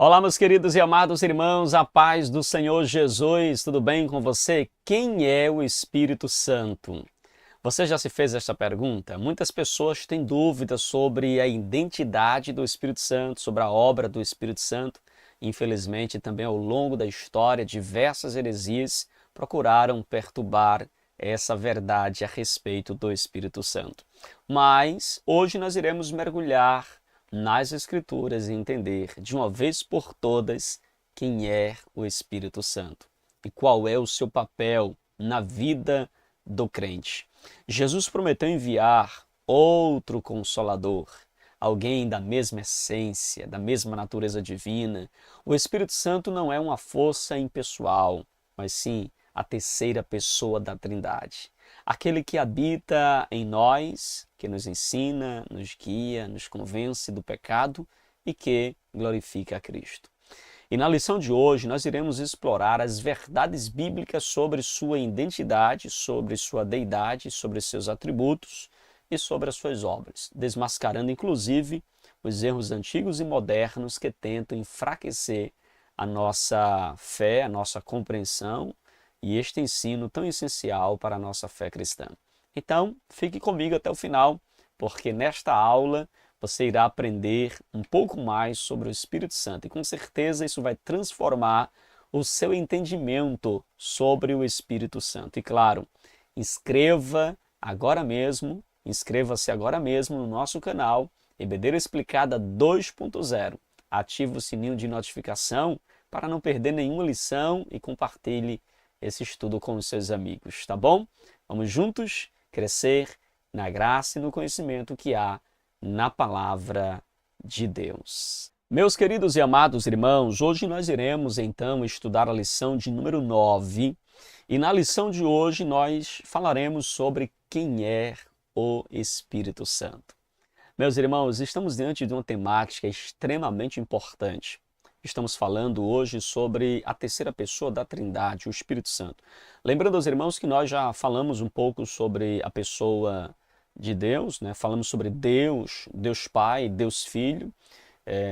Olá, meus queridos e amados irmãos, a paz do Senhor Jesus, tudo bem com você? Quem é o Espírito Santo? Você já se fez esta pergunta? Muitas pessoas têm dúvidas sobre a identidade do Espírito Santo, sobre a obra do Espírito Santo. Infelizmente, também ao longo da história, diversas heresias procuraram perturbar essa verdade a respeito do Espírito Santo. Mas hoje nós iremos mergulhar nas Escrituras e entender de uma vez por todas quem é o Espírito Santo e qual é o seu papel na vida do crente. Jesus prometeu enviar outro Consolador, alguém da mesma essência, da mesma natureza divina. O Espírito Santo não é uma força impessoal, mas sim a terceira pessoa da Trindade. Aquele que habita em nós, que nos ensina, nos guia, nos convence do pecado e que glorifica a Cristo. E na lição de hoje nós iremos explorar as verdades bíblicas sobre sua identidade, sobre sua deidade, sobre seus atributos e sobre as suas obras, desmascarando inclusive os erros antigos e modernos que tentam enfraquecer a nossa fé, a nossa compreensão e este ensino tão essencial para a nossa fé cristã. Então, fique comigo até o final, porque nesta aula você irá aprender um pouco mais sobre o Espírito Santo e com certeza isso vai transformar o seu entendimento sobre o Espírito Santo. E claro, inscreva-se agora mesmo no nosso canal EBD Explicada 2.0. Ative o sininho de notificação para não perder nenhuma lição e compartilhe esse estudo com os seus amigos, tá bom? Vamos juntos crescer na graça e no conhecimento que há na palavra de Deus. Meus queridos e amados irmãos, hoje nós iremos então estudar a lição de número 9 e na lição de hoje nós falaremos sobre quem é o Espírito Santo. Meus irmãos, estamos diante de uma temática extremamente importante. Estamos falando hoje sobre a terceira pessoa da Trindade, o Espírito Santo. Lembrando aos irmãos que nós já falamos um pouco sobre a pessoa de Deus, né? Falamos sobre Deus, Deus Pai, Deus Filho,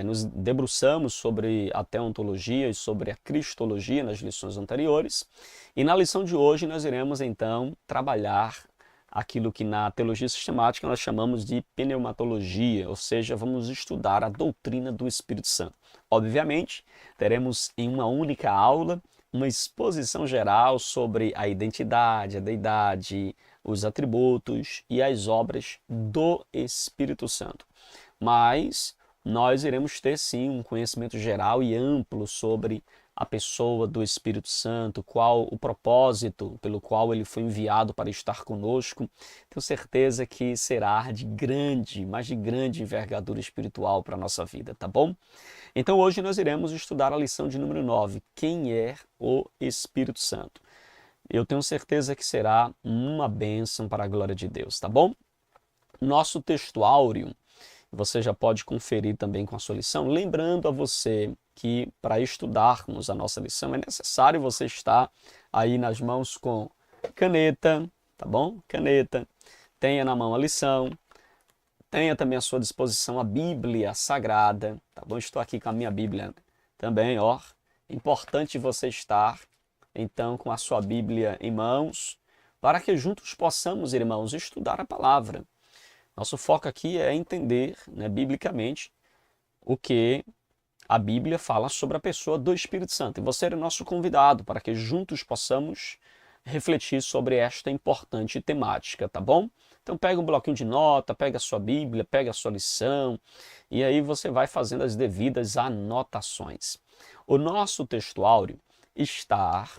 nos debruçamos sobre a teontologia e sobre a cristologia nas lições anteriores. E na lição de hoje nós iremos então trabalhar aquilo que na teologia sistemática nós chamamos de pneumatologia, ou seja, vamos estudar a doutrina do Espírito Santo. Obviamente, teremos em uma única aula uma exposição geral sobre a identidade, a deidade, os atributos e as obras do Espírito Santo. Mas nós iremos ter sim um conhecimento geral e amplo sobre a pessoa do Espírito Santo, qual o propósito pelo qual ele foi enviado para estar conosco. Tenho certeza que será de grande, mas de grande envergadura espiritual para a nossa vida, tá bom? Então hoje nós iremos estudar a lição de número 9, quem é o Espírito Santo. Eu tenho certeza que será uma bênção para a glória de Deus, tá bom? Nosso textuário, você já pode conferir também com a sua lição, lembrando a você que para estudarmos a nossa lição é necessário você estar aí nas mãos com caneta, tá bom? Caneta, tenha na mão a lição, tenha também à sua disposição a Bíblia Sagrada, tá bom? Estou aqui com a minha Bíblia também, ó. Importante você estar, então, com a sua Bíblia em mãos, para que juntos possamos, irmãos, estudar a palavra. Nosso foco aqui é entender, né, biblicamente, o que a Bíblia fala sobre a pessoa do Espírito Santo. E você é nosso convidado para que juntos possamos refletir sobre esta importante temática, tá bom? Então pega um bloquinho de nota, pega a sua Bíblia, pega a sua lição e aí você vai fazendo as devidas anotações. O nosso textuário está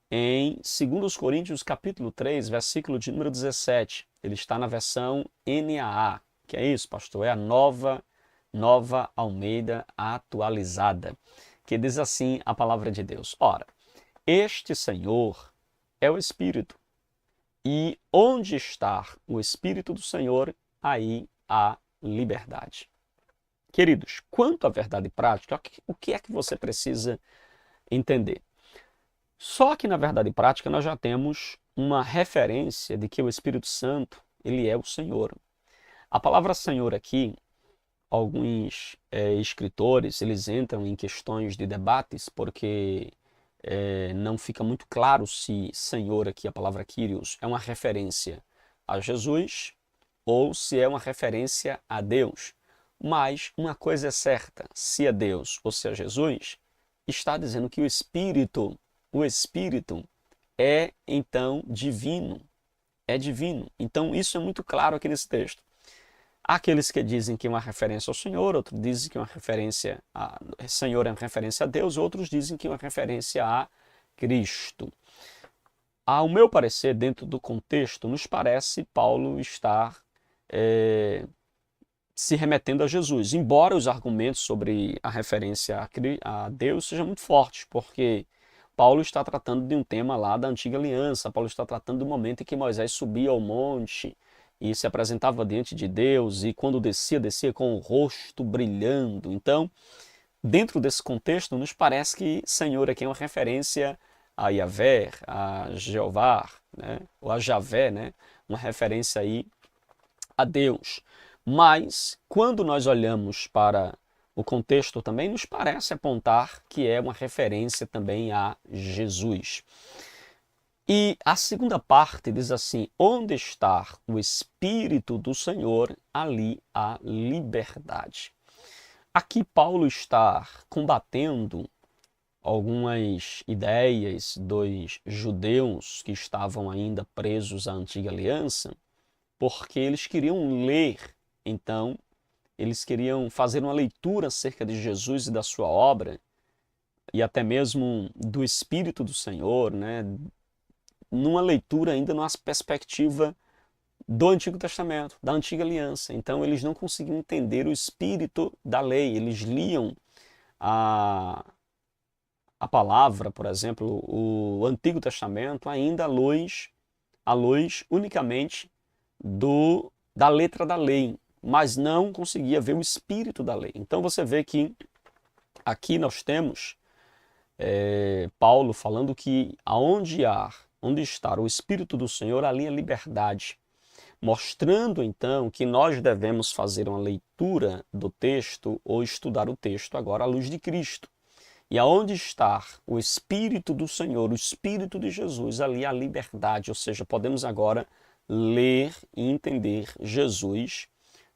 em 2 Coríntios capítulo 3, versículo de número 17. Ele está na versão NAA. Que é isso, pastor? É a Nova Almeida atualizada, que diz assim a palavra de Deus. Ora, este Senhor é o Espírito, e onde está o Espírito do Senhor, aí há liberdade. Queridos, quanto à verdade prática, o que é que você precisa entender? Só que na verdade prática nós já temos uma referência de que o Espírito Santo, ele é o Senhor. A palavra Senhor aqui alguns escritores, eles entram em questões de debates porque não fica muito claro se Senhor aqui, a palavra Kyrios, é uma referência a Jesus ou se é uma referência a Deus. Mas uma coisa é certa, se é Deus ou se é Jesus, está dizendo que o Espírito é então divino, é divino. Então isso é muito claro aqui nesse texto. Há aqueles que dizem que é uma referência ao Senhor, outros dizem que é uma referência a Senhor é uma referência a Deus, outros dizem que é uma referência a Cristo. Ao meu parecer, dentro do contexto, nos parece Paulo estar se remetendo a Jesus, embora os argumentos sobre a referência a Deus sejam muito fortes, porque Paulo está tratando de um tema lá da antiga aliança, Paulo está tratando do momento em que Moisés subia ao monte e se apresentava diante de Deus, e quando descia, descia com o rosto brilhando. Então, dentro desse contexto, nos parece que Senhor aqui é uma referência a Yahvé, a Jeová, né? Ou a Javé, né? Uma referência aí a Deus. Mas, quando nós olhamos para o contexto, também nos parece apontar que é uma referência também a Jesus. E a segunda parte diz assim: onde está o Espírito do Senhor, ali há liberdade. Aqui Paulo está combatendo algumas ideias dos judeus que estavam ainda presos à antiga aliança, porque eles queriam ler, então, eles queriam fazer uma leitura acerca de Jesus e da sua obra, e até mesmo do Espírito do Senhor, né? Numa leitura ainda numa perspectiva do Antigo Testamento, da Antiga Aliança. Então eles não conseguiam entender o espírito da lei. Eles liam a palavra, por exemplo, o Antigo Testamento, ainda à luz unicamente da letra da lei, mas não conseguia ver o espírito da lei. Então você vê que aqui nós temos Paulo falando que onde está o Espírito do Senhor, ali é liberdade, mostrando então que nós devemos fazer uma leitura do texto ou estudar o texto agora à luz de Cristo. E aonde está o Espírito do Senhor, o Espírito de Jesus, ali há liberdade, ou seja, podemos agora ler e entender Jesus,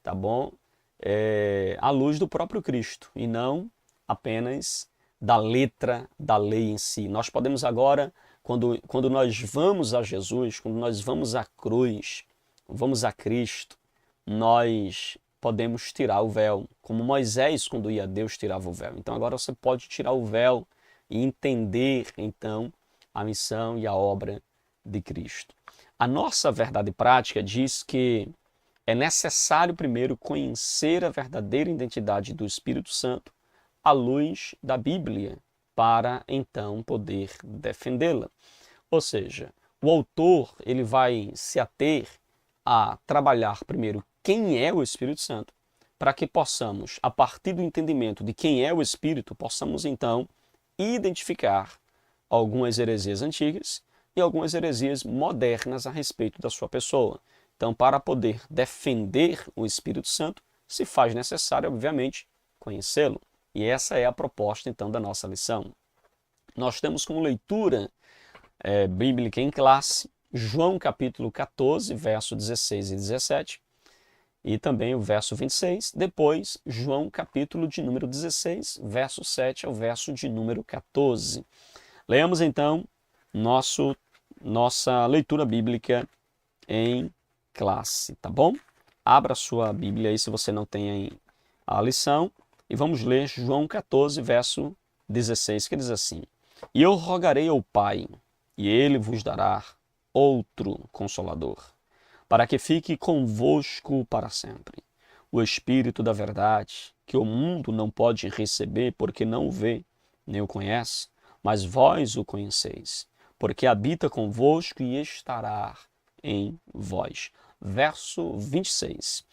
tá bom? À luz do próprio Cristo e não apenas da letra da lei em si. Nós podemos agora, quando nós vamos a Jesus, quando nós vamos à cruz, vamos a Cristo, nós podemos tirar o véu, como Moisés, quando ia a Deus, tirava o véu. Então agora você pode tirar o véu e entender, então, a missão e a obra de Cristo. A nossa verdade prática diz que é necessário primeiro conhecer a verdadeira identidade do Espírito Santo à luz da Bíblia, para então poder defendê-la. Ou seja, o autor ele vai se ater a trabalhar primeiro quem é o Espírito Santo, para que possamos, a partir do entendimento de quem é o Espírito, possamos então identificar algumas heresias antigas e algumas heresias modernas a respeito da sua pessoa. Então, para poder defender o Espírito Santo, se faz necessário, obviamente, conhecê-lo. E essa é a proposta, então, da nossa lição. Nós temos como leitura bíblica em classe João capítulo 14, verso 16 e 17, e também o verso 26, depois João capítulo de número 16, verso 7 ao verso de número 14. Leamos então nossa leitura bíblica em classe, tá bom? Abra sua Bíblia aí se você não tem a lição e vamos ler João 14, verso 16, que diz assim: E eu rogarei ao Pai, e ele vos dará outro Consolador, para que fique convosco para sempre. O Espírito da verdade, que o mundo não pode receber porque não o vê, nem o conhece, mas vós o conheceis, porque habita convosco e estará em vós. Verso 26.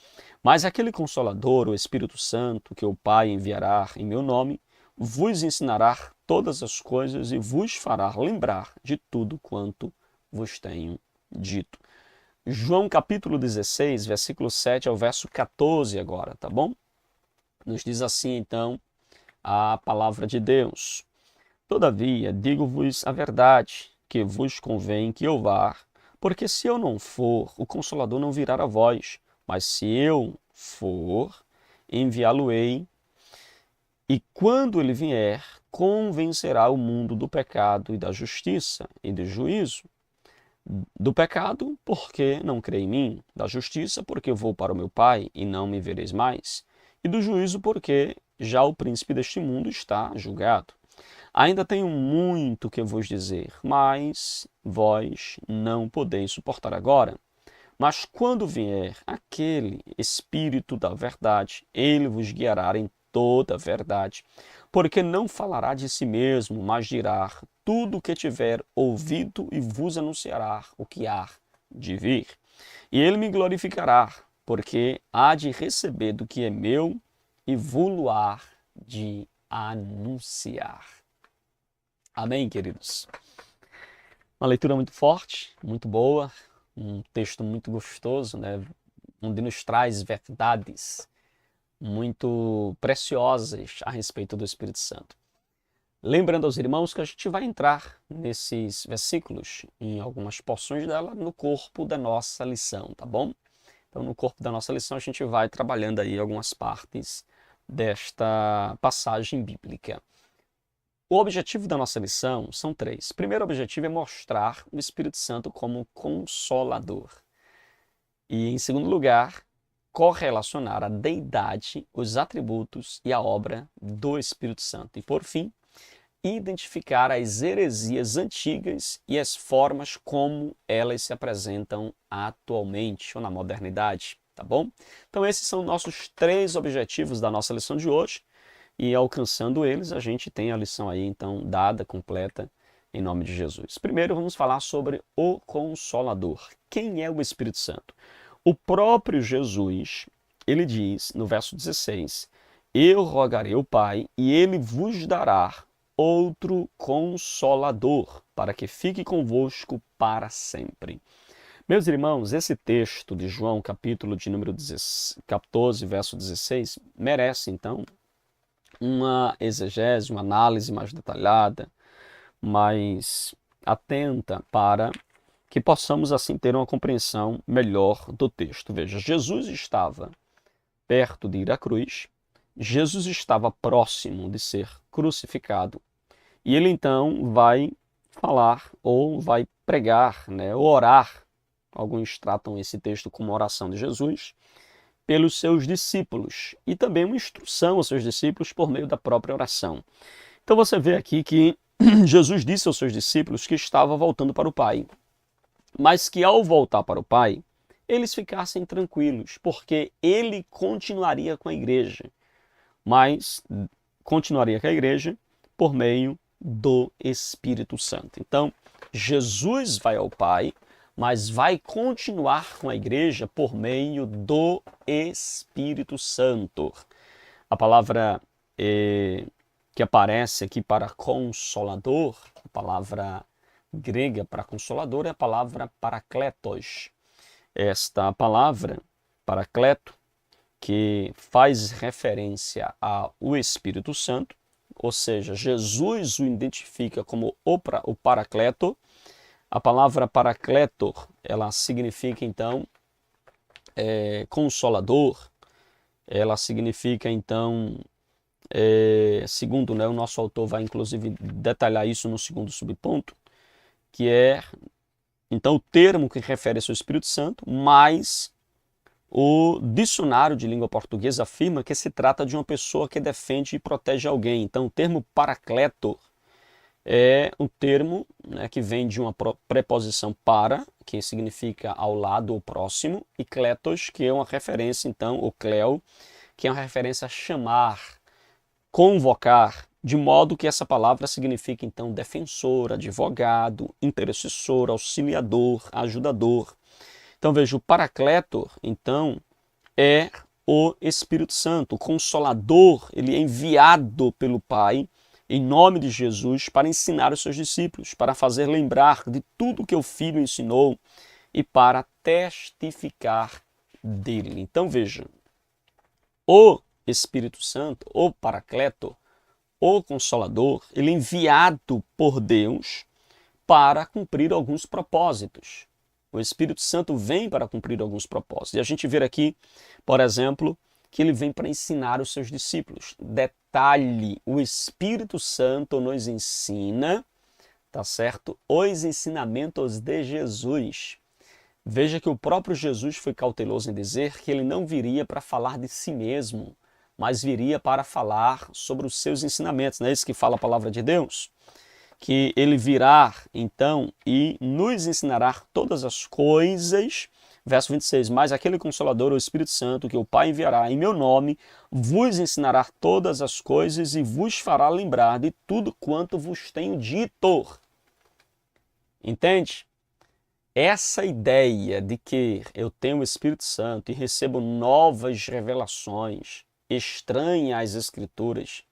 Mas aquele Consolador, o Espírito Santo, que o Pai enviará em meu nome, vos ensinará todas as coisas e vos fará lembrar de tudo quanto vos tenho dito. João capítulo 16, versículo 7 ao verso 14 agora, tá bom? Nos diz assim, então, a palavra de Deus. Todavia, digo-vos a verdade, que vos convém que eu vá, porque se eu não for, o Consolador não virá a vós, mas se eu for, enviá-lo-ei, e quando ele vier, convencerá o mundo do pecado e da justiça e do juízo. Do pecado, porque não crê em mim, da justiça, porque eu vou para o meu Pai e não me vereis mais, e do juízo, porque já o príncipe deste mundo está julgado. Ainda tenho muito que vos dizer, mas vós não podeis suportar agora. Mas quando vier aquele Espírito da verdade, ele vos guiará em toda a verdade, porque não falará de si mesmo, mas dirá tudo o que tiver ouvido e vos anunciará o que há de vir. E ele me glorificará, porque há de receber do que é meu e vou-lo-á de anunciar. Amém, queridos? Uma leitura muito forte, muito boa, um texto muito gostoso, né? Onde nos traz verdades muito preciosas a respeito do Espírito Santo. Lembrando aos irmãos que a gente vai entrar nesses versículos, em algumas porções dela, no corpo da nossa lição, tá bom? Então, no corpo da nossa lição, a gente vai trabalhando aí algumas partes desta passagem bíblica. O objetivo da nossa lição são três. O primeiro objetivo é mostrar o Espírito Santo como consolador. E, em segundo lugar, correlacionar a deidade, os atributos e a obra do Espírito Santo. E, por fim, identificar as heresias antigas e as formas como elas se apresentam atualmente ou na modernidade, tá bom? Então, esses são nossos três objetivos da nossa lição de hoje. E alcançando eles, a gente tem a lição aí, então, dada, completa, em nome de Jesus. Primeiro, vamos falar sobre o Consolador. Quem é o Espírito Santo? O próprio Jesus, ele diz, no verso 16, eu rogarei ao Pai, e ele vos dará outro Consolador, para que fique convosco para sempre. Meus irmãos, esse texto de João, capítulo de número 14, verso 16, merece, então, uma exegese, uma análise mais detalhada, mais atenta, para que possamos assim ter uma compreensão melhor do texto. Veja, Jesus estava perto de ir à cruz, Jesus estava próximo de ser crucificado, e ele então vai falar ou vai pregar, né, ou orar, alguns tratam esse texto como oração de Jesus, pelos seus discípulos, e também uma instrução aos seus discípulos por meio da própria oração. Então você vê aqui que Jesus disse aos seus discípulos que estava voltando para o Pai, mas que ao voltar para o Pai, eles ficassem tranquilos, porque ele continuaria com a igreja, mas continuaria com a igreja por meio do Espírito Santo. Então, Jesus vai ao Pai, mas vai continuar com a igreja por meio do Espírito Santo. A palavra que aparece aqui para consolador, a palavra grega para consolador é a palavra parakletos. Esta palavra, parakleto, que faz referência ao Espírito Santo, ou seja, Jesus o identifica como o paracleto. A palavra paracletor, ela significa então consolador, ela significa então, segundo, né, o nosso autor vai inclusive detalhar isso no segundo subponto, que é então o termo que refere-se ao Espírito Santo, mas o dicionário de língua portuguesa afirma que se trata de uma pessoa que defende e protege alguém. Então o termo paracletor é um termo, né, que vem de uma preposição para, que significa ao lado ou próximo, e kletos, que é uma referência, então, o kleo, que é uma referência a chamar, convocar, de modo que essa palavra significa, então, defensor, advogado, intercessor, auxiliador, ajudador. Então, veja, o paracletor, então, é o Espírito Santo, o Consolador, ele é enviado pelo Pai, em nome de Jesus, para ensinar os seus discípulos, para fazer lembrar de tudo que o Filho ensinou e para testificar dele. Então veja, o Espírito Santo, o Paracleto, o Consolador, ele é enviado por Deus para cumprir alguns propósitos. O Espírito Santo vem para cumprir alguns propósitos. E a gente vê aqui, por exemplo, que ele vem para ensinar os seus discípulos. Detalhe, o Espírito Santo nos ensina, tá certo? Os ensinamentos de Jesus. Veja que o próprio Jesus foi cauteloso em dizer que ele não viria para falar de si mesmo, mas viria para falar sobre os seus ensinamentos. Não é isso que fala a palavra de Deus? Que ele virá, então, e nos ensinará todas as coisas. Verso 26, mas aquele Consolador, o Espírito Santo, que o Pai enviará em meu nome, vos ensinará todas as coisas e vos fará lembrar de tudo quanto vos tenho dito. Entende? Essa ideia de que eu tenho o Espírito Santo e recebo novas revelações, estranha às Escrituras,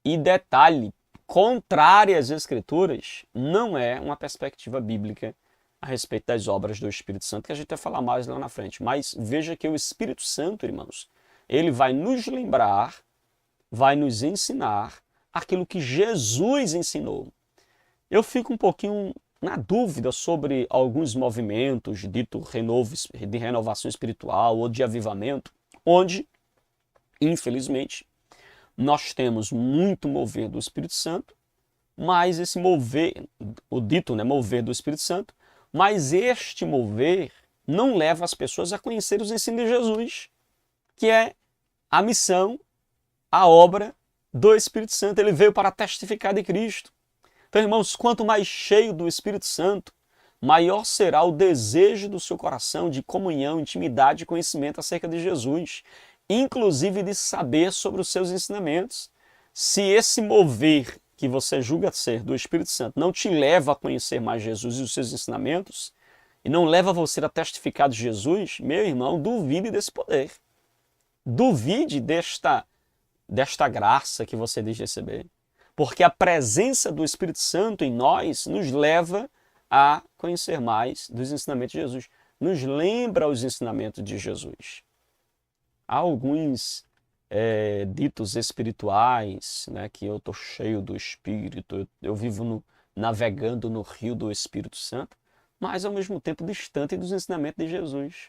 e detalhe, contrária às Escrituras, não é uma perspectiva bíblica a respeito das obras do Espírito Santo, que a gente vai falar mais lá na frente. Mas veja que o Espírito Santo, irmãos, ele vai nos lembrar, vai nos ensinar aquilo que Jesus ensinou. Eu fico um pouquinho na dúvida sobre alguns movimentos de renovação espiritual ou de avivamento, onde, infelizmente, nós temos muito mover do Espírito Santo, mas esse mover, o dito, né, mover do Espírito Santo, mas este mover não leva as pessoas a conhecer os ensinos de Jesus, que é a missão, a obra do Espírito Santo. Ele veio para testificar de Cristo. Então, irmãos, quanto mais cheio do Espírito Santo, maior será o desejo do seu coração de comunhão, intimidade e conhecimento acerca de Jesus, inclusive de saber sobre os seus ensinamentos. Se esse mover que você julga ser do Espírito Santo não te leva a conhecer mais Jesus e os seus ensinamentos, e não leva você a testificar de Jesus, meu irmão, duvide desse poder. Duvide desta graça que você diz receber. Porque a presença do Espírito Santo em nós nos leva a conhecer mais dos ensinamentos de Jesus. Nos lembra os ensinamentos de Jesus. Há alguns ditos espirituais, né, que eu estou cheio do Espírito, eu vivo navegando no rio do Espírito Santo, mas ao mesmo tempo distante dos ensinamentos de Jesus,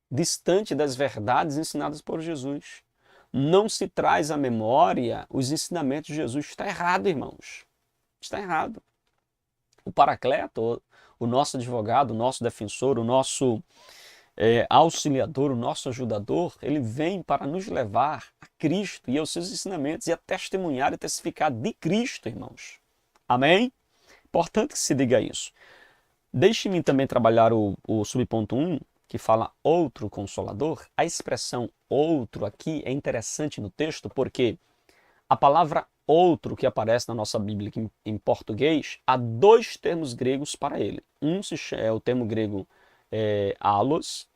distante das verdades ensinadas por Jesus. Não se traz à memória os ensinamentos de Jesus. Está errado, irmãos. Está errado. O Paracleto, o nosso advogado, o nosso defensor, o nosso auxiliador, o nosso ajudador, ele vem para nos levar a Cristo e aos seus ensinamentos e a testemunhar e testificar de Cristo, irmãos. Amém? Importante que se diga isso. Deixe-me também trabalhar o subponto 1, que fala outro consolador. A expressão outro aqui é interessante no texto porque a palavra outro que aparece na nossa Bíblia em português, há dois termos gregos para ele. Um é o termo grego allos,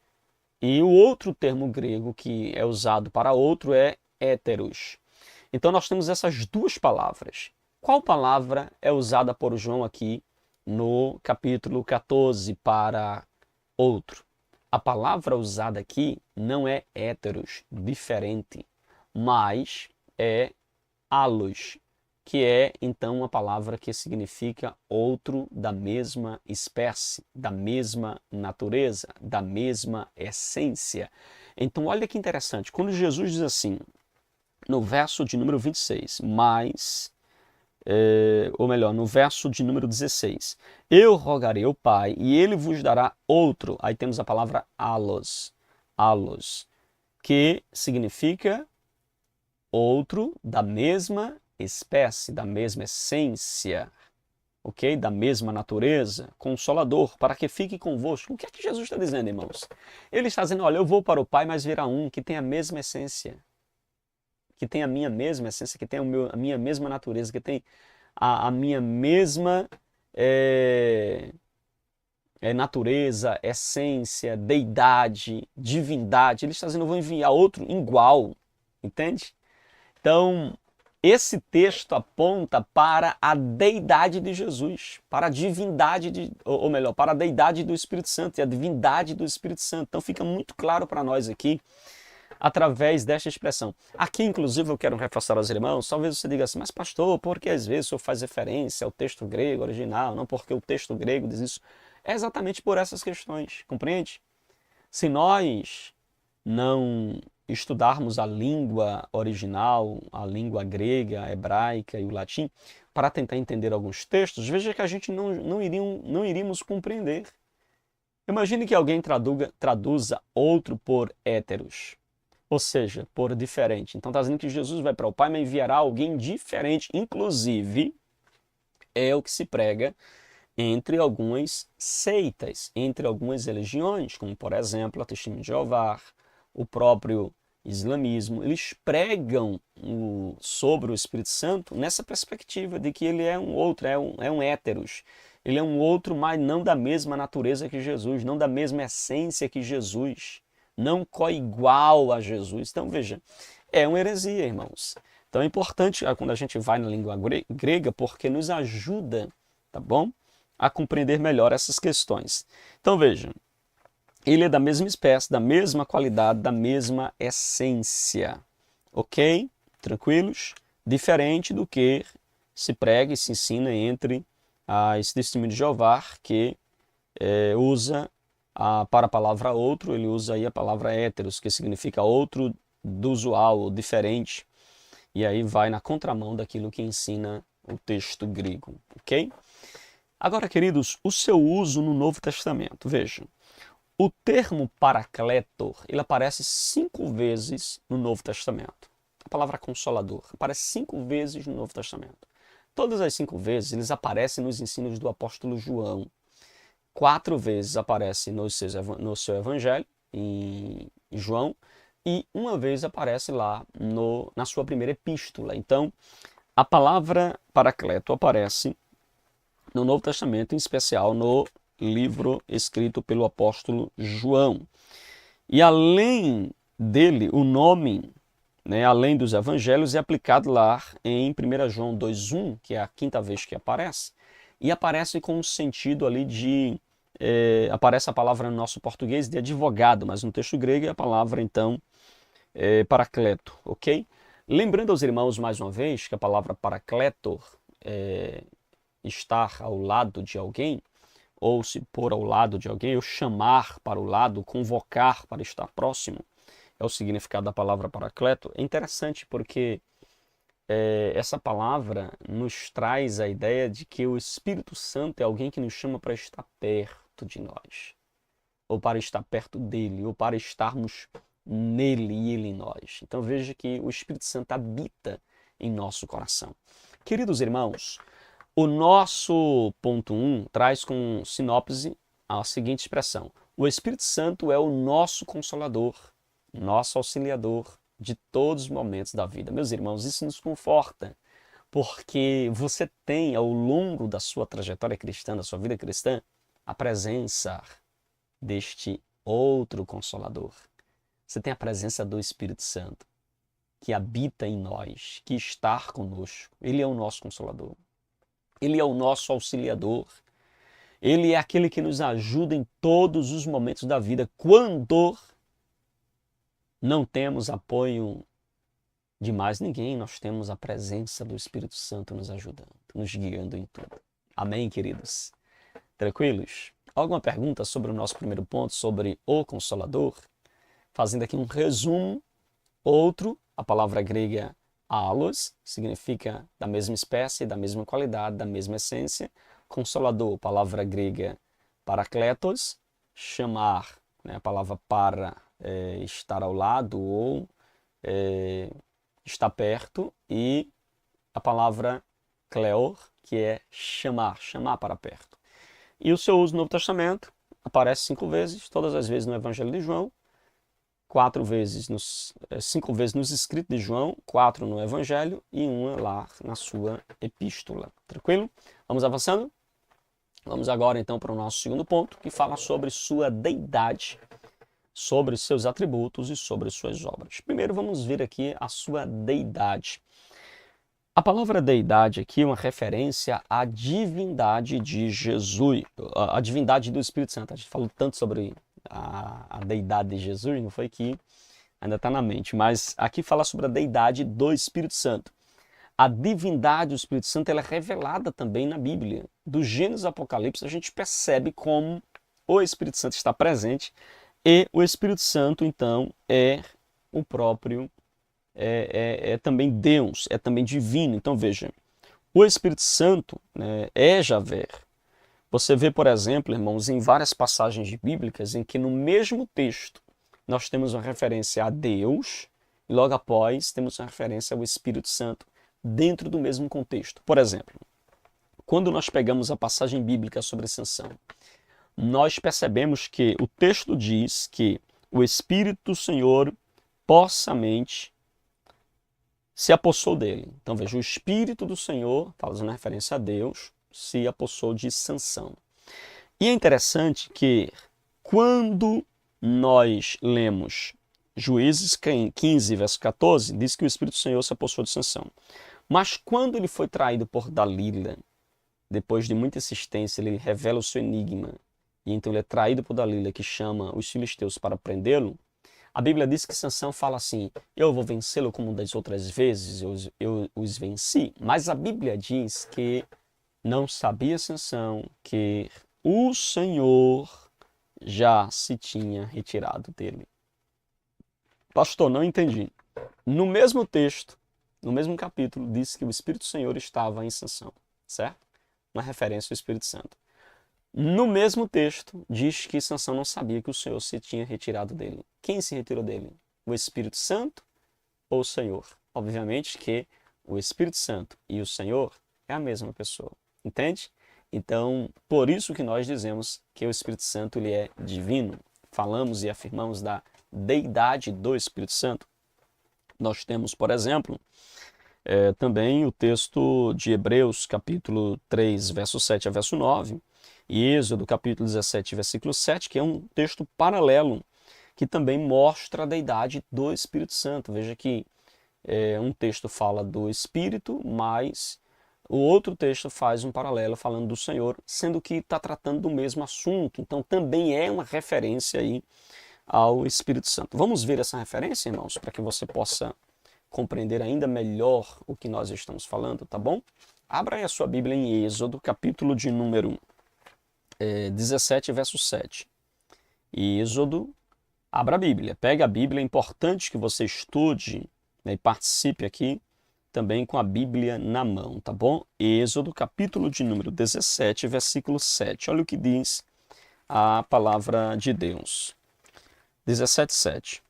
e o outro termo grego que é usado para outro é héteros. Então nós temos essas duas palavras. Qual palavra é usada por João aqui no capítulo 14 para outro? A palavra usada aqui não é héteros, diferente, mas é allos, que é então uma palavra que significa outro da mesma espécie, da mesma natureza, da mesma essência. Então olha que interessante, quando Jesus diz assim, no verso de número 26, ou melhor, no verso de número 16, eu rogarei ao Pai e ele vos dará outro, aí temos a palavra allos, que significa outro da mesma espécie, da mesma essência, ok? Da mesma natureza, consolador, para que fique convosco. O que é que Jesus está dizendo, irmãos? Ele está dizendo, olha, eu vou para o Pai, mas virá um que tem a mesma essência, que tem a minha mesma essência, que tem a minha mesma natureza, que tem a minha mesma natureza, essência, deidade, divindade. Ele está dizendo, eu vou enviar outro igual, entende? Então, esse texto aponta para a deidade de Jesus, para a divindade, ou melhor, para a deidade do Espírito Santo e a divindade do Espírito Santo. Então fica muito claro para nós aqui através desta expressão. Aqui, inclusive, eu quero reforçar aos irmãos, talvez você diga assim, mas pastor, por que às vezes o senhor faz referência ao texto grego original, não porque o texto grego diz isso? É exatamente por essas questões, compreende? Se nós não estudarmos a língua original, a língua grega, a hebraica e o latim, para tentar entender alguns textos, veja que a gente não iríamos compreender. Imagine que alguém traduza outro por héteros, ou seja, por diferente. Então está dizendo que Jesus vai para o Pai, mas enviará alguém diferente. Inclusive, é o que se prega entre algumas seitas, entre algumas religiões, como por exemplo a Testemunha de Jeová, o próprio islamismo. Eles pregam sobre o Espírito Santo nessa perspectiva de que ele é um outro, é um héteros. Ele é um outro, mas não da mesma natureza que Jesus, não da mesma essência que Jesus, não coigual a Jesus. Então veja, é uma heresia, irmãos. Então é importante quando a gente vai na língua grega, porque nos ajuda, tá bom? A compreender melhor essas questões. Então vejam, ele é da mesma espécie, da mesma qualidade, da mesma essência. Ok? Tranquilos? Diferente do que se prega e se ensina entre as Testemunhas de Jeová, que usa para a palavra outro, ele usa aí a palavra héteros, que significa outro do usual, ou diferente. E aí vai na contramão daquilo que ensina o texto grego. Ok? Agora, queridos, o seu uso no Novo Testamento. Vejam, o termo paracletor, ele aparece 5 vezes no Novo Testamento. A palavra consolador aparece 5 vezes no Novo Testamento. Todas as 5 vezes, eles aparecem nos ensinos do apóstolo João. 4 vezes aparece no seu evangelho, em João, e 1 vez aparece lá na sua primeira epístola. Então, a palavra paracleto aparece no Novo Testamento, em especial no livro escrito pelo apóstolo João. E além dele, o nome, além dos evangelhos, é aplicado lá em 1 João 2,1, que é a 5ª vez que aparece, e aparece com um sentido ali de... aparece a palavra no nosso português de advogado, mas no texto grego é a palavra, então, paracleto, ok? Lembrando aos irmãos, mais uma vez, que a palavra paracletor estar ao lado de alguém, ou se pôr ao lado de alguém, ou chamar para o lado, convocar para estar próximo, é o significado da palavra paracleto. É interessante porque essa palavra nos traz a ideia de que o Espírito Santo é alguém que nos chama para estar perto de nós, ou para estar perto dele, ou para estarmos nele e ele em nós. Então veja que o Espírito Santo habita em nosso coração. Queridos irmãos, o nosso ponto 1 traz com sinopse a seguinte expressão: o Espírito Santo é o nosso consolador, nosso auxiliador de todos os momentos da vida. Meus irmãos, isso nos conforta, porque você tem ao longo da sua trajetória cristã, da sua vida cristã, a presença deste outro consolador. Você tem a presença do Espírito Santo, que habita em nós, que está conosco. Ele é o nosso consolador. Ele é o nosso auxiliador. Ele é aquele que nos ajuda em todos os momentos da vida, quando não temos apoio de mais ninguém, nós temos a presença do Espírito Santo nos ajudando, nos guiando em tudo. Amém, queridos? Tranquilos? Alguma pergunta sobre o nosso primeiro ponto, sobre o Consolador? Fazendo aqui um resumo. Outro, a palavra grega allos, significa da mesma espécie, da mesma qualidade, da mesma essência. Consolador, palavra grega parakletos, chamar, a palavra para estar ao lado ou estar perto, e a palavra kleor, que é chamar para perto. E o seu uso no Novo Testamento aparece 5 vezes, todas as vezes no Evangelho de João, 5 vezes nos escritos de João, 4 no Evangelho e 1 lá na sua epístola. Tranquilo? Vamos avançando? Vamos agora então para o nosso segundo ponto, que fala sobre sua deidade, sobre seus atributos e sobre suas obras. Primeiro vamos ver aqui a sua deidade. A palavra deidade aqui é uma referência à divindade de Jesus, a divindade do Espírito Santo. A gente falou tanto sobre a deidade de Jesus, não foi, que ainda está na mente, mas aqui fala sobre a deidade do Espírito Santo. A divindade do Espírito Santo ela é revelada também na Bíblia. Do Gênesis ao Apocalipse, a gente percebe como o Espírito Santo está presente e o Espírito Santo, então, é o próprio, é também Deus, é também divino. Então, veja, o Espírito Santo, né, é Javé. Você vê, por exemplo, irmãos, em várias passagens bíblicas em que no mesmo texto nós temos uma referência a Deus e logo após temos uma referência ao Espírito Santo dentro do mesmo contexto. Por exemplo, quando nós pegamos a passagem bíblica sobre Sansão, nós percebemos que o texto diz que o Espírito do Senhor possamente se apossou dele. Então veja, o Espírito do Senhor, fazendo referência a Deus, se apossou de Sansão. E é interessante que quando nós lemos Juízes 15, verso 14, diz que o Espírito do Senhor se apossou de Sansão. Mas quando ele foi traído por Dalila, depois de muita insistência, ele revela o seu enigma, e então ele é traído por Dalila, que chama os filisteus para prendê-lo, a Bíblia diz que Sansão fala assim, eu vou vencê-lo como das outras vezes, eu os venci. Mas a Bíblia diz que não sabia Sansão que o Senhor já se tinha retirado dele. Pastor, não entendi. No mesmo texto, no mesmo capítulo, diz que o Espírito do Senhor estava em Sansão, certo? Uma referência ao Espírito Santo. No mesmo texto, diz que Sansão não sabia que o Senhor se tinha retirado dele. Quem se retirou dele? O Espírito Santo ou o Senhor? Obviamente que o Espírito Santo e o Senhor é a mesma pessoa. Entende? Então, por isso que nós dizemos que o Espírito Santo ele é divino. Falamos e afirmamos da deidade do Espírito Santo. Nós temos, por exemplo, também o texto de Hebreus, capítulo 3, verso 7 a verso 9, e Êxodo, capítulo 17, versículo 7, que é um texto paralelo, que também mostra a deidade do Espírito Santo. Veja que um texto fala do Espírito, mas o outro texto faz um paralelo falando do Senhor, sendo que está tratando do mesmo assunto. Então também é uma referência aí ao Espírito Santo. Vamos ver essa referência, irmãos, para que você possa compreender ainda melhor o que nós estamos falando, tá bom? Abra aí a sua Bíblia em Êxodo, capítulo de número 17, verso 7. Êxodo, abra a Bíblia, pega a Bíblia, é importante que você estude, né, e participe aqui também com a Bíblia na mão, tá bom? Êxodo, capítulo de número 17, versículo 7. Olha o que diz a palavra de Deus. 17, 7.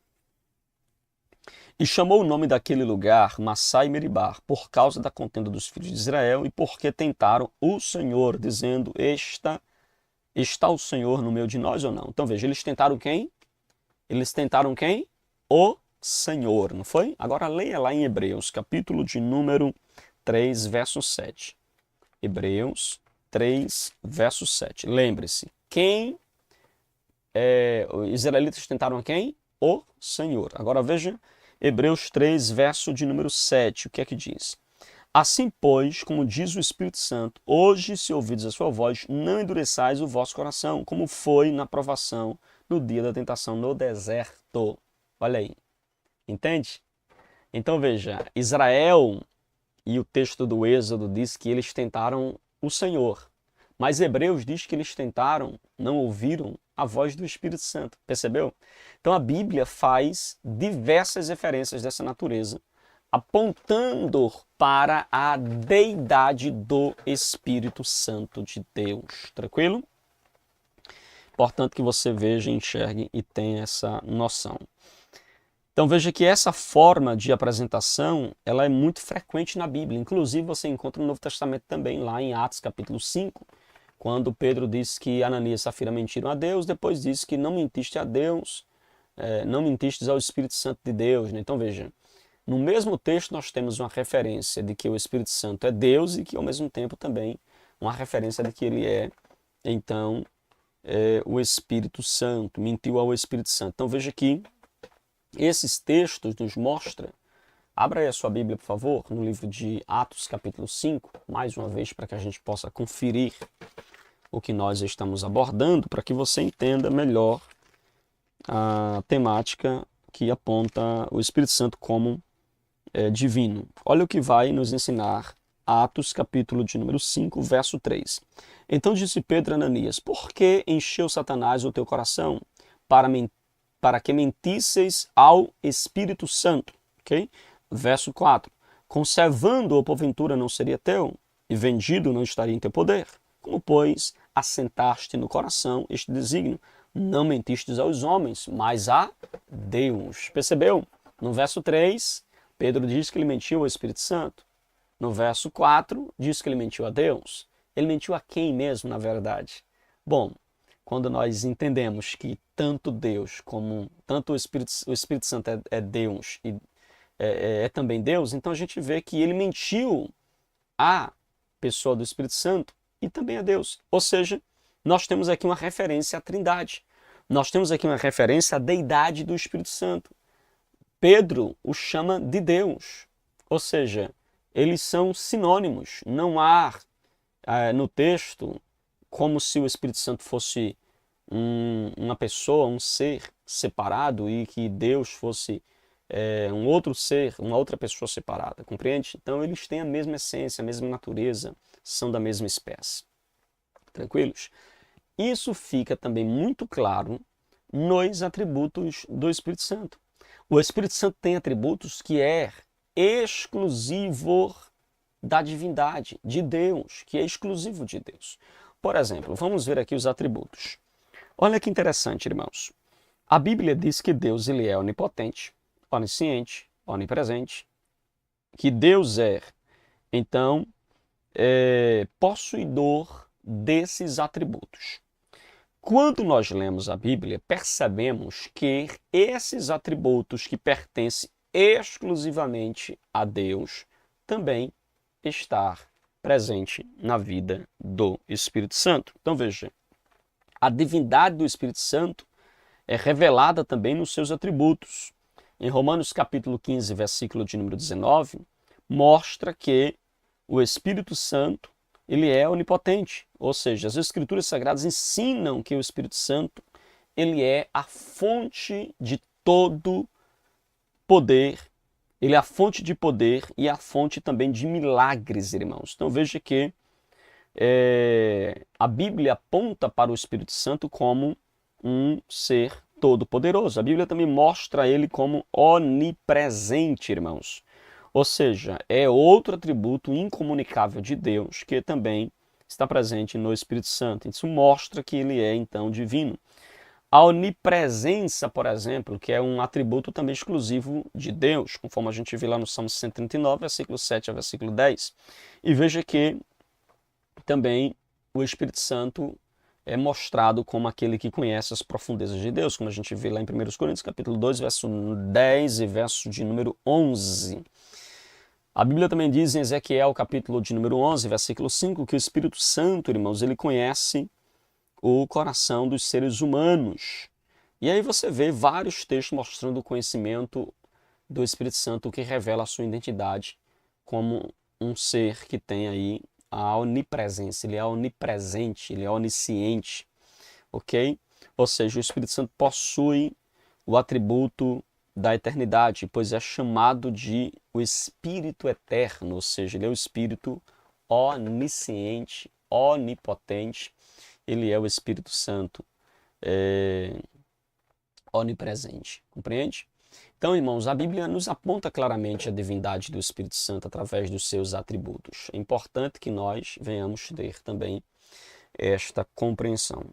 E chamou o nome daquele lugar Massá e Meribá, por causa da contenda dos filhos de Israel, e porque tentaram o Senhor, dizendo, está o Senhor no meio de nós ou não? Então veja, eles tentaram quem? Eles tentaram quem? O Senhor, não foi? Agora leia lá em Hebreus, capítulo de número 3, verso 7. Hebreus 3, verso 7. Lembre-se, os israelitas tentaram quem? O Senhor. Agora veja Hebreus 3, verso de número 7. O que é que diz? Assim, pois, como diz o Espírito Santo, hoje, se ouvides a sua voz, não endureçais o vosso coração, como foi na provação, no dia da tentação no deserto. Olha aí. Entende? Então veja, Israel e o texto do Êxodo diz que eles tentaram o Senhor. Mas Hebreus diz que eles tentaram, não ouviram a voz do Espírito Santo. Percebeu? Então a Bíblia faz diversas referências dessa natureza, apontando para a deidade do Espírito Santo de Deus. Tranquilo? Importante que você veja, enxergue e tenha essa noção. Então veja que essa forma de apresentação, ela é muito frequente na Bíblia. Inclusive você encontra no Novo Testamento também, lá em Atos capítulo 5, quando Pedro diz que Ananias e Safira mentiram a Deus, depois diz que não mentiste a Deus, não mentistes ao Espírito Santo de Deus. Né? Então veja, no mesmo texto nós temos uma referência de que o Espírito Santo é Deus e que ao mesmo tempo também uma referência de que ele é, então, o Espírito Santo, mentiu ao Espírito Santo. Então veja que esses textos nos mostram, abra aí a sua Bíblia, por favor, no livro de Atos, capítulo 5, mais uma vez, para que a gente possa conferir o que nós estamos abordando, para que você entenda melhor a temática que aponta o Espírito Santo como divino. Olha o que vai nos ensinar Atos, capítulo de número 5, verso 3. Então disse Pedro a Ananias: por que encheu Satanás o teu coração para que mentisseis ao Espírito Santo? Okay? Verso 4. Conservando-o, porventura, não seria teu, e vendido não estaria em teu poder. Como, pois, assentaste no coração este desígnio? Não mentistes aos homens, mas a Deus. Percebeu? No verso 3, Pedro diz que ele mentiu ao Espírito Santo. No verso 4, diz que ele mentiu a Deus. Ele mentiu a quem mesmo, na verdade? Bom, quando nós entendemos que tanto Deus como tanto o Espírito Santo é Deus e é também Deus, então a gente vê que ele mentiu à pessoa do Espírito Santo e também a Deus. Ou seja, nós temos aqui uma referência à Trindade. Nós temos aqui uma referência à deidade do Espírito Santo. Pedro o chama de Deus. Ou seja, eles são sinônimos. Não há no texto como se o Espírito Santo fosse uma pessoa, um ser separado e que Deus fosse um outro ser, uma outra pessoa separada, compreende? Então eles têm a mesma essência, a mesma natureza, são da mesma espécie. Tranquilos? Isso fica também muito claro nos atributos do Espírito Santo. O Espírito Santo tem atributos que é exclusivo da divindade, de Deus, que é exclusivo de Deus. Por exemplo, vamos ver aqui os atributos. Olha que interessante, irmãos. A Bíblia diz que Deus ele é onipotente, onisciente, onipresente, que Deus é, então, possuidor desses atributos. Quando nós lemos a Bíblia, percebemos que esses atributos que pertencem exclusivamente a Deus também estão presentes na vida do Espírito Santo. Então veja, a divindade do Espírito Santo é revelada também nos seus atributos. Em Romanos capítulo 15, versículo de número 19, mostra que o Espírito Santo ele é onipotente, ou seja, as Escrituras Sagradas ensinam que o Espírito Santo ele é a fonte de todo poder, ele é a fonte de poder e a fonte também de milagres, irmãos. Então veja que a Bíblia aponta para o Espírito Santo como um ser todo-poderoso. A Bíblia também mostra ele como onipresente, irmãos. Ou seja, é outro atributo incomunicável de Deus que também está presente no Espírito Santo. Isso mostra que ele é, então, divino. A onipresença, por exemplo, que é um atributo também exclusivo de Deus, conforme a gente vê lá no Salmo 139, versículo 7 a versículo 10. E veja que também o Espírito Santo é mostrado como aquele que conhece as profundezas de Deus, como a gente vê lá em 1 Coríntios, capítulo 2, verso 10 e verso de número 11. A Bíblia também diz em Ezequiel, capítulo de número 11, versículo 5, que o Espírito Santo, irmãos, ele conhece o coração dos seres humanos. E aí você vê vários textos mostrando o conhecimento do Espírito Santo, que revela a sua identidade como um ser que tem aí a onipresença, ele é onipresente, ele é onisciente, ok? Ou seja, o Espírito Santo possui o atributo da eternidade, pois é chamado de o Espírito Eterno, ou seja, ele é o Espírito onisciente, onipotente, ele é o Espírito Santo onipresente, compreende? Então, irmãos, a Bíblia nos aponta claramente a divindade do Espírito Santo através dos seus atributos. É importante que nós venhamos ter também esta compreensão.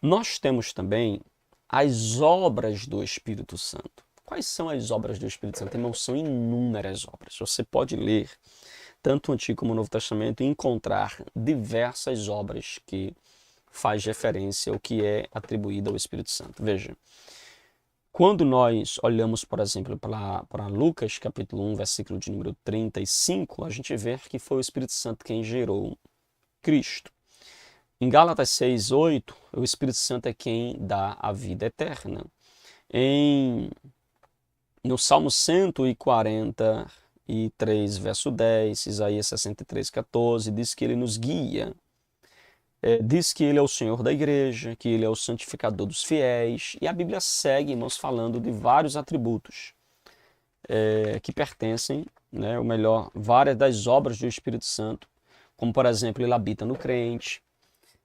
Nós temos também as obras do Espírito Santo. Quais são as obras do Espírito Santo? Irmãos, são inúmeras obras. Você pode ler tanto o Antigo como o Novo Testamento e encontrar diversas obras que faz referência ao que é atribuído ao Espírito Santo. Veja, quando nós olhamos, por exemplo, para Lucas, capítulo 1, versículo de número 35, a gente vê que foi o Espírito Santo quem gerou Cristo. Em Gálatas 6, 8, o Espírito Santo é quem dá a vida eterna. No Salmo 143, verso 10, Isaías 63, 14, diz que ele nos guia diz que ele é o Senhor da igreja, que ele é o santificador dos fiéis, e a Bíblia segue, irmãos, falando de vários atributos que pertencem, né, ou melhor, várias das obras do Espírito Santo, como por exemplo, ele habita no crente,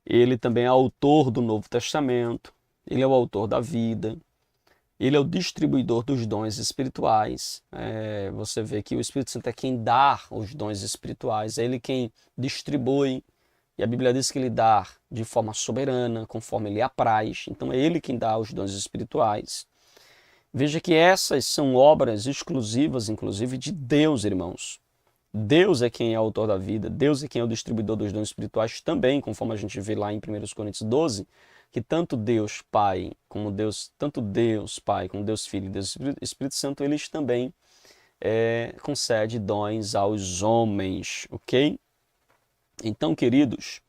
ele também é autor do Novo Testamento, ele é o autor da vida, ele é o distribuidor dos dons espirituais. Você vê que o Espírito Santo é quem dá os dons espirituais, é ele quem distribui. E a Bíblia diz que ele dá de forma soberana, conforme ele apraz. Então é ele quem dá os dons espirituais. Veja que essas são obras exclusivas, inclusive, de Deus, irmãos. Deus é quem é o autor da vida, Deus é quem é o distribuidor dos dons espirituais também, conforme a gente vê lá em 1 Coríntios 12, que tanto Deus Pai, como Deus Filho e Deus Espírito Santo, eles também concedem dons aos homens, ok? Então, queridos,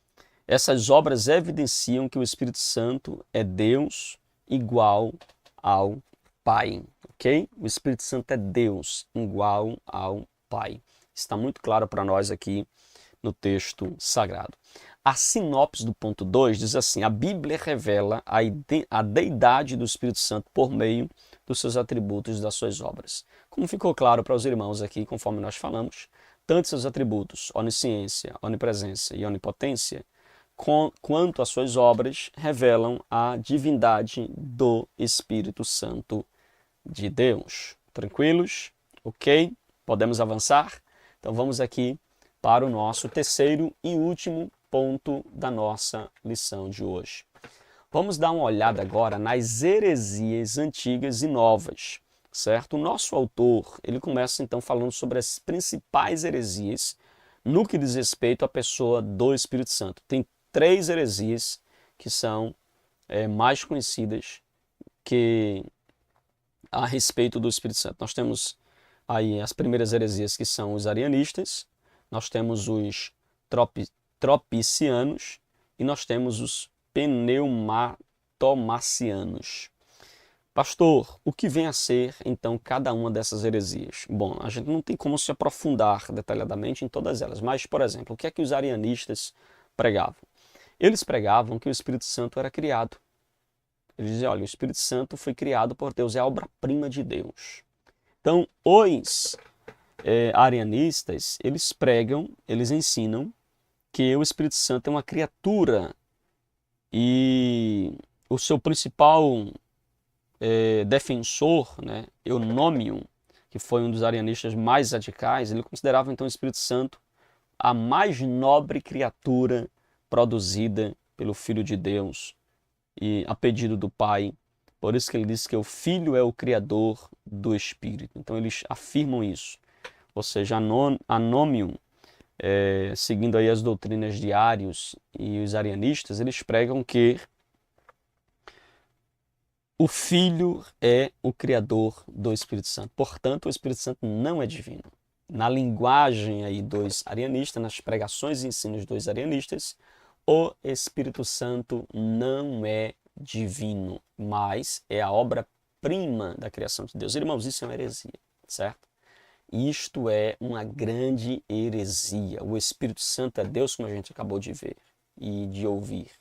essas obras evidenciam que o Espírito Santo é Deus igual ao Pai, ok? O Espírito Santo é Deus igual ao Pai. Está muito claro para nós aqui no texto sagrado. A sinopse do ponto 2 diz assim: a Bíblia revela a deidade do Espírito Santo por meio dos seus atributos e das suas obras. Como ficou claro para os irmãos aqui, conforme nós falamos, tanto seus atributos, onisciência, onipresença e onipotência, quanto as suas obras revelam a divindade do Espírito Santo de Deus. Tranquilos? Ok? Podemos avançar? Então vamos aqui para o nosso terceiro e último ponto da nossa lição de hoje. Vamos dar uma olhada agora nas heresias antigas e novas, certo? O nosso autor, ele começa então falando sobre as principais heresias no que diz respeito à pessoa do Espírito Santo. Tem 3 heresias que são mais conhecidas que a respeito do Espírito Santo. Nós temos aí as primeiras heresias, que são os arianistas, nós temos os tropicianos e nós temos os pneumatomacianos. Pastor, o que vem a ser então cada uma dessas heresias? Bom, a gente não tem como se aprofundar detalhadamente em todas elas, mas, por exemplo, o que é que os arianistas pregavam? Eles pregavam que o Espírito Santo era criado. Eles diziam, olha, o Espírito Santo foi criado por Deus, é a obra-prima de Deus. Então, os arianistas, eles pregam, eles ensinam que o Espírito Santo é uma criatura e o seu principal defensor, né, Eunomion, que foi um dos arianistas mais radicais, ele considerava então o Espírito Santo a mais nobre criatura produzida pelo Filho de Deus e a pedido do Pai. Por isso que ele diz que o Filho é o Criador do Espírito. Então eles afirmam isso. Ou seja, Anomium, seguindo aí as doutrinas de Arius e os arianistas, eles pregam que o Filho é o Criador do Espírito Santo. Portanto, o Espírito Santo não é divino. Na linguagem aí dos arianistas, nas pregações e ensinos dos arianistas, o Espírito Santo não é divino, mas é a obra-prima da criação de Deus. Irmãos, isso é uma heresia, certo? Isto é uma grande heresia. O Espírito Santo é Deus, como a gente acabou de ver e de ouvir.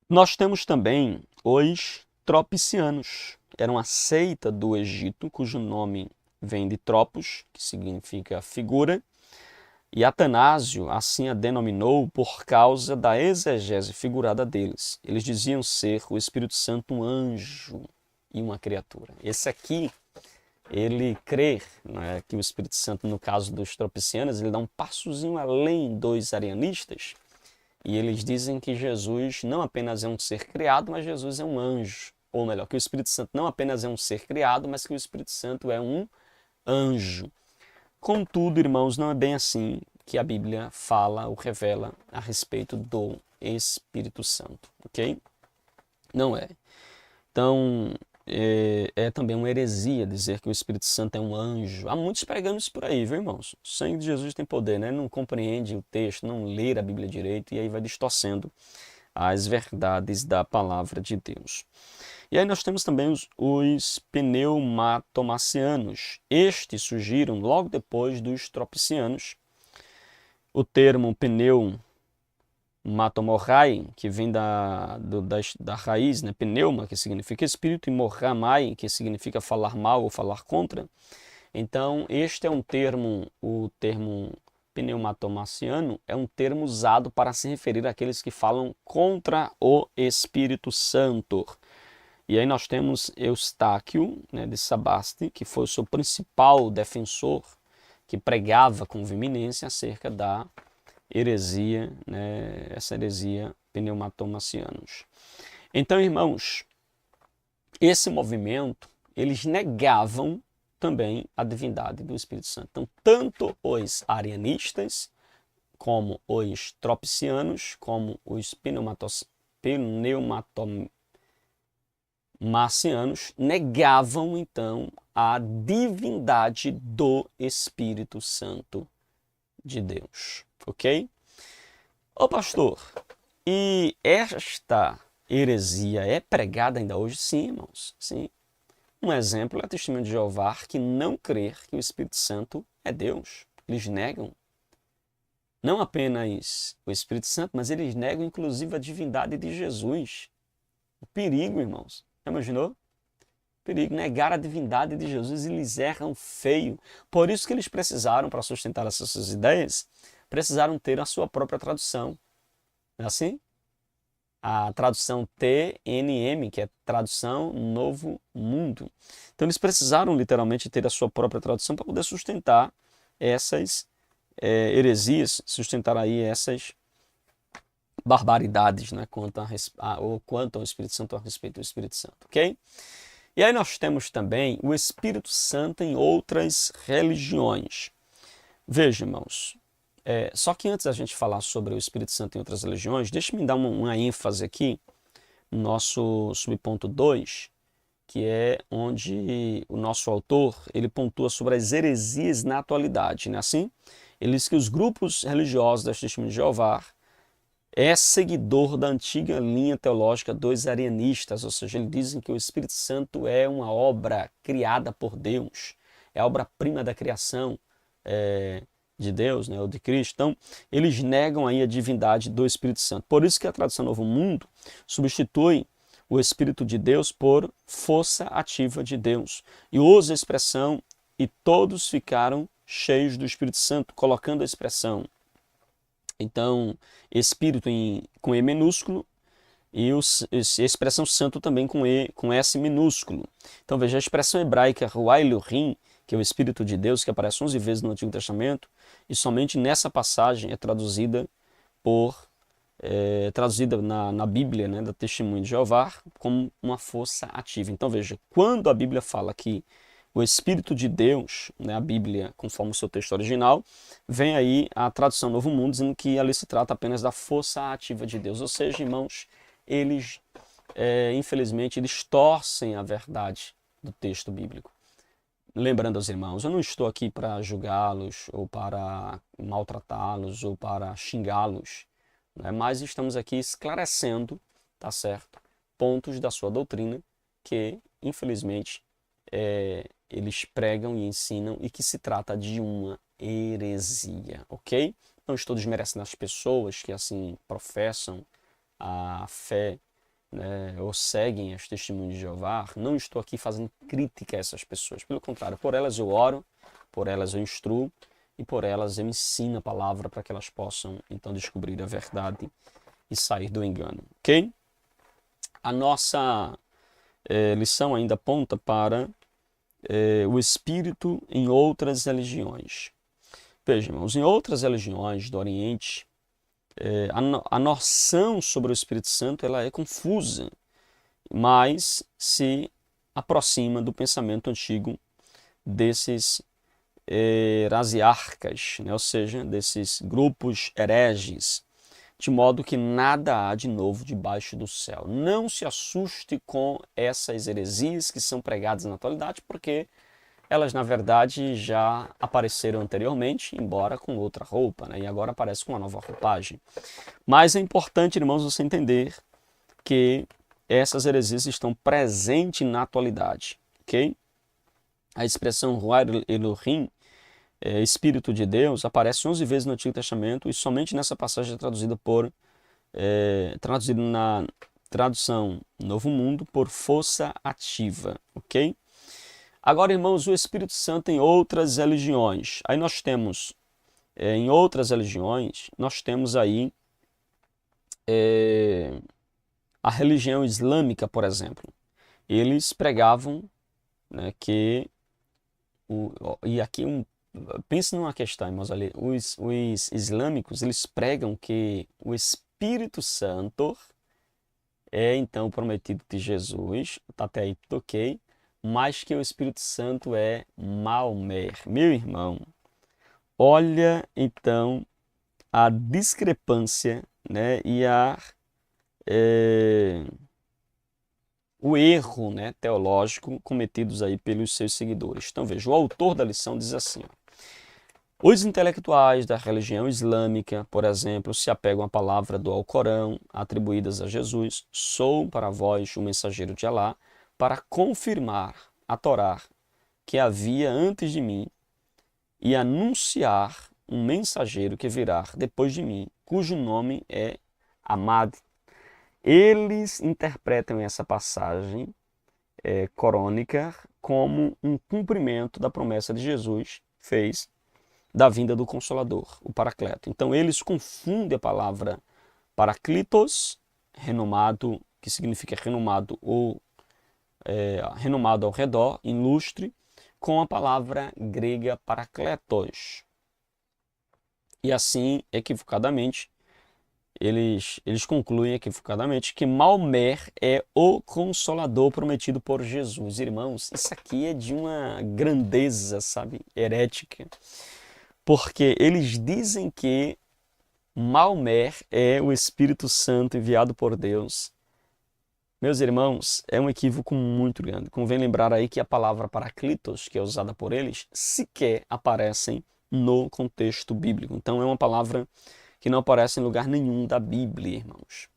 Nós temos também os tropicianos. Era uma seita do Egito, cujo nome vem de tropos, que significa figura, e Atanásio assim a denominou por causa da exegese figurada deles. Eles diziam ser o Espírito Santo um anjo e uma criatura. Esse aqui, ele crê, né, que o Espírito Santo, no caso dos tropicianos, ele dá um passozinho além dos arianistas, e eles dizem que Jesus não apenas é um ser criado, mas Jesus é um anjo. Ou melhor, que o Espírito Santo não apenas é um ser criado, mas que o Espírito Santo é um anjo. Contudo, irmãos, não é bem assim que a Bíblia fala ou revela a respeito do Espírito Santo, ok? Não é. Então, é também uma heresia dizer que o Espírito Santo é um anjo. Há muitos pregando isso por aí, viu, irmãos? O sangue de Jesus tem poder, né? Não compreende o texto, não lê a Bíblia direito e aí vai distorcendo as verdades da palavra de Deus. E aí nós temos também os pneumatomacianos. Estes surgiram logo depois dos tropicianos. O termo pneu Pneumatomorrai, que vem da raiz, né? Pneuma, que significa espírito, e morramai, que significa falar mal ou falar contra. Então, este é um termo, o termo pneumatomaciano é um termo usado para se referir àqueles que falam contra o Espírito Santo. E aí nós temos Eustáquio, né, de Sebaste, que foi o seu principal defensor, que pregava com veemência acerca da heresia, né, essa heresia pneumatomacianos. Então, irmãos, esse movimento, eles negavam também a divindade do Espírito Santo. Então, tanto os arianistas, como os tropicianos, como os pneumatomacianos, negavam, então, a divindade do Espírito Santo de Deus. Ok? Ô pastor, e esta heresia é pregada ainda hoje? Sim, irmãos, sim. Um exemplo é a Testemunha de Jeová, que não crer que o Espírito Santo é Deus. Eles negam não apenas o Espírito Santo, mas eles negam inclusive a divindade de Jesus. O perigo, irmãos. Já imaginou? Perigo, negar a divindade de Jesus, eles erram feio. Por isso que eles precisaram, para sustentar essas suas ideias, precisaram ter a sua própria tradução. Não é assim? A tradução TNM, que é tradução Novo Mundo. Então eles precisaram literalmente ter a sua própria tradução para poder sustentar essas heresias, sustentar aí essas barbaridades, né, quanto ao Espírito Santo, a respeito do Espírito Santo, ok? E aí nós temos também o Espírito Santo em outras religiões. Veja, irmãos, só que antes da gente falar sobre o Espírito Santo em outras religiões, deixe-me dar uma ênfase aqui no nosso subponto 2, que é onde o nosso autor ele pontua sobre as heresias na atualidade, né? Assim, ele diz que os grupos religiosos das Testemunhas de Jeová é seguidor da antiga linha teológica dos arianistas, ou seja, eles dizem que o Espírito Santo é uma obra criada por Deus, é a obra-prima da criação de Deus, né, ou de Cristo. Então, eles negam aí a divindade do Espírito Santo. Por isso que a tradução Novo Mundo substitui o Espírito de Deus por força ativa de Deus. E usa a expressão, e todos ficaram cheios do Espírito Santo, colocando a expressão. Então, Espírito com E minúsculo e a expressão Santo também com S minúsculo. Então, veja, a expressão hebraica Ruach Elohim, que é o Espírito de Deus, que aparece 11 vezes no Antigo Testamento, e somente nessa passagem é traduzida na Bíblia, né, da Testemunha de Jeová, como uma força ativa. Então veja, quando a Bíblia fala que o Espírito de Deus, né, a Bíblia, conforme o seu texto original, vem aí a tradução Novo Mundo, dizendo que ali se trata apenas da força ativa de Deus. Ou seja, irmãos, eles, infelizmente, distorcem a verdade do texto bíblico. Lembrando aos irmãos, eu não estou aqui para julgá-los, ou para maltratá-los, ou para xingá-los, né? Mas estamos aqui esclarecendo, tá certo, pontos da sua doutrina que, infelizmente, eles pregam e ensinam e que se trata de uma heresia, ok? Não estou desmerecendo as pessoas que assim professam a fé, né, ou seguem as Testemunhas de Jeová. Não estou aqui fazendo crítica a essas pessoas. Pelo contrário, por elas eu oro, por elas eu instruo e por elas eu ensino a palavra para que elas possam então descobrir a verdade e sair do engano, ok? A nossa lição ainda aponta para o Espírito em outras religiões. Veja, irmãos, em outras religiões do Oriente, a noção sobre o Espírito Santo ela é confusa, mas se aproxima do pensamento antigo desses heresiarcas, né? Ou seja, desses grupos hereges, de modo que nada há de novo debaixo do céu. Não se assuste com essas heresias que são pregadas na atualidade, porque elas, na verdade, já apareceram anteriormente, embora com outra roupa, né? E agora aparece com uma nova roupagem. Mas é importante, irmãos, você entender que essas heresias estão presentes na atualidade, ok? A expressão Ruach Elohim, Espírito de Deus, aparece 11 vezes no Antigo Testamento e somente nessa passagem é traduzida por traduzido na tradução Novo Mundo por força ativa, ok? Agora, irmãos, o Espírito Santo em outras religiões. Aí nós temos, em outras religiões, nós temos aí a religião islâmica, por exemplo. Eles pregavam, né, que, e aqui pense numa questão, irmãos, ali, os islâmicos, eles pregam que o Espírito Santo é então o prometido de Jesus, tá até aí tudo ok, mas que o Espírito Santo é Maomé. Meu irmão, olha então a discrepância, né, e o erro, né, teológico cometidos aí pelos seus seguidores. Então veja, o autor da lição diz assim, ó, os intelectuais da religião islâmica, por exemplo, se apegam à palavra do Alcorão, atribuídas a Jesus, sou para vós o mensageiro de Alá, para confirmar a Torá que havia antes de mim e anunciar um mensageiro que virá depois de mim, cujo nome é Ahmad. Eles interpretam essa passagem corônica como um cumprimento da promessa de Jesus fez da vinda do Consolador, o Paracleto. Então eles confundem a palavra Paraclitos, renomado, que significa renomado ou renomado ao redor, ilustre, com a palavra grega Parakletos. E assim, equivocadamente, eles concluem equivocadamente que Maomé é o Consolador prometido por Jesus. Irmãos, isso aqui é de uma grandeza, sabe, herética. Porque eles dizem que Maomé é o Espírito Santo enviado por Deus. Meus irmãos, é um equívoco muito grande. Convém lembrar aí que a palavra Paraclitos, que é usada por eles, sequer aparecem no contexto bíblico. Então é uma palavra que não aparece em lugar nenhum da Bíblia, irmãos.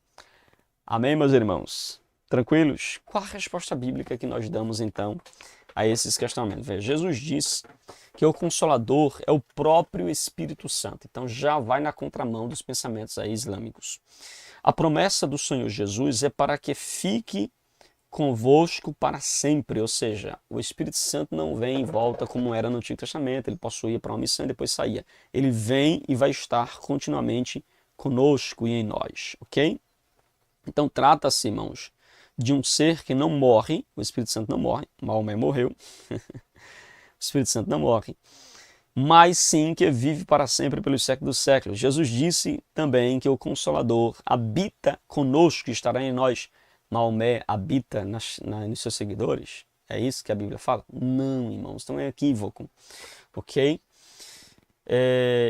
Amém, meus irmãos? Tranquilos? Qual a resposta bíblica que nós damos, então, a esses questionamentos? Veja, Jesus diz que o Consolador é o próprio Espírito Santo. Então já vai na contramão dos pensamentos aí islâmicos. A promessa do Senhor Jesus é para que fique convosco para sempre, ou seja, o Espírito Santo não vem e volta como era no Antigo Testamento, ele possuía para uma missão e depois saía. Ele vem e vai estar continuamente conosco e em nós, ok? Então trata-se, irmãos, de um ser que não morre, o Espírito Santo não morre, Maomé morreu, o Espírito Santo não morre, mas sim que vive para sempre pelos séculos dos séculos. Jesus disse também que o Consolador habita conosco e estará em nós. Maomé habita nos seus seguidores? É isso que a Bíblia fala? Não, irmãos, então é equívoco, ok?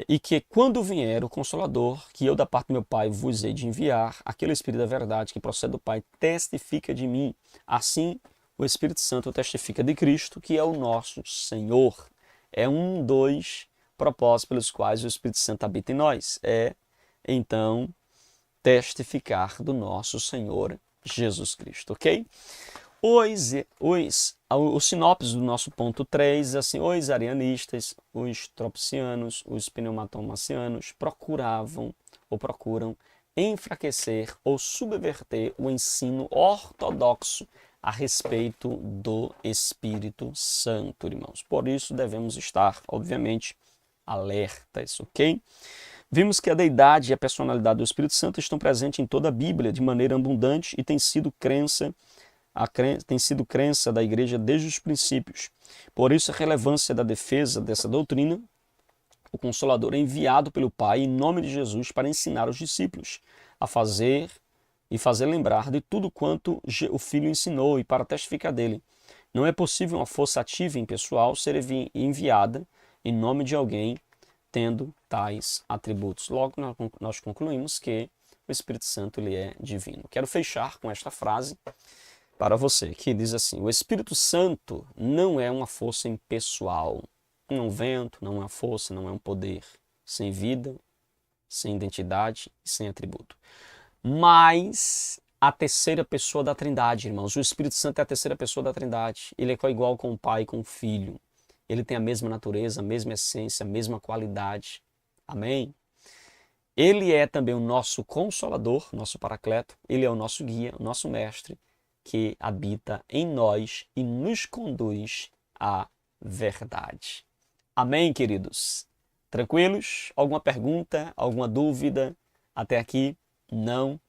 E que quando vier o Consolador, que eu da parte do meu Pai vos hei de enviar, aquele Espírito da verdade que procede do Pai testifica de mim. Assim, o Espírito Santo testifica de Cristo, que é o nosso Senhor. É um dos propósitos pelos quais o Espírito Santo habita em nós. É, então, testificar do nosso Senhor Jesus Cristo, ok? Os sinopses do nosso ponto 3, assim, os arianistas, os tropicianos, os pneumatomacianos procuravam ou procuram enfraquecer ou subverter o ensino ortodoxo a respeito do Espírito Santo, irmãos. Por isso devemos estar, obviamente, alertas, ok? Vimos que a deidade e a personalidade do Espírito Santo estão presentes em toda a Bíblia de maneira abundante e tem sido crença da igreja desde os princípios. Por isso a relevância da defesa dessa doutrina, o Consolador é enviado pelo Pai em nome de Jesus para ensinar os discípulos a fazer lembrar de tudo quanto o Filho ensinou e para testificar dele. Não é possível uma força ativa e impessoal ser enviada em nome de alguém tendo tais atributos. Logo, nós concluímos que o Espírito Santo ele é divino. Quero fechar com esta frase para você, que diz assim: o Espírito Santo não é uma força impessoal, não é um vento, não é uma força, não é um poder, sem vida, sem identidade e sem atributo. Mas a terceira pessoa da Trindade, irmãos, o Espírito Santo é a terceira pessoa da Trindade. Ele é igual com o Pai e com o Filho. Ele tem a mesma natureza, a mesma essência, a mesma qualidade. Amém? Ele é também o nosso consolador, nosso paracleto. Ele é o nosso guia, o nosso mestre, que habita em nós e nos conduz à verdade. Amém, queridos? Tranquilos? Alguma pergunta? Alguma dúvida? Até aqui? Não?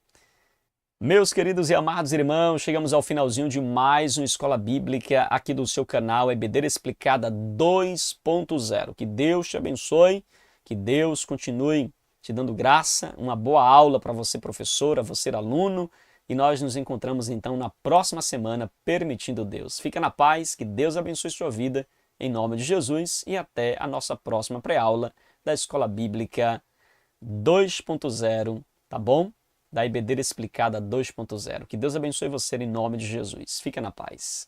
Meus queridos e amados irmãos, chegamos ao finalzinho de mais uma Escola Bíblica aqui do seu canal EBD Explicada 2.0. Que Deus te abençoe, que Deus continue te dando graça, uma boa aula para você, professora, você, aluno, e nós nos encontramos então na próxima semana, permitindo Deus. Fica na paz, que Deus abençoe sua vida, em nome de Jesus, e até a nossa próxima pré-aula da Escola Bíblica 2.0, tá bom? Da EBD Explicada 2.0. Que Deus abençoe você em nome de Jesus. Fica na paz.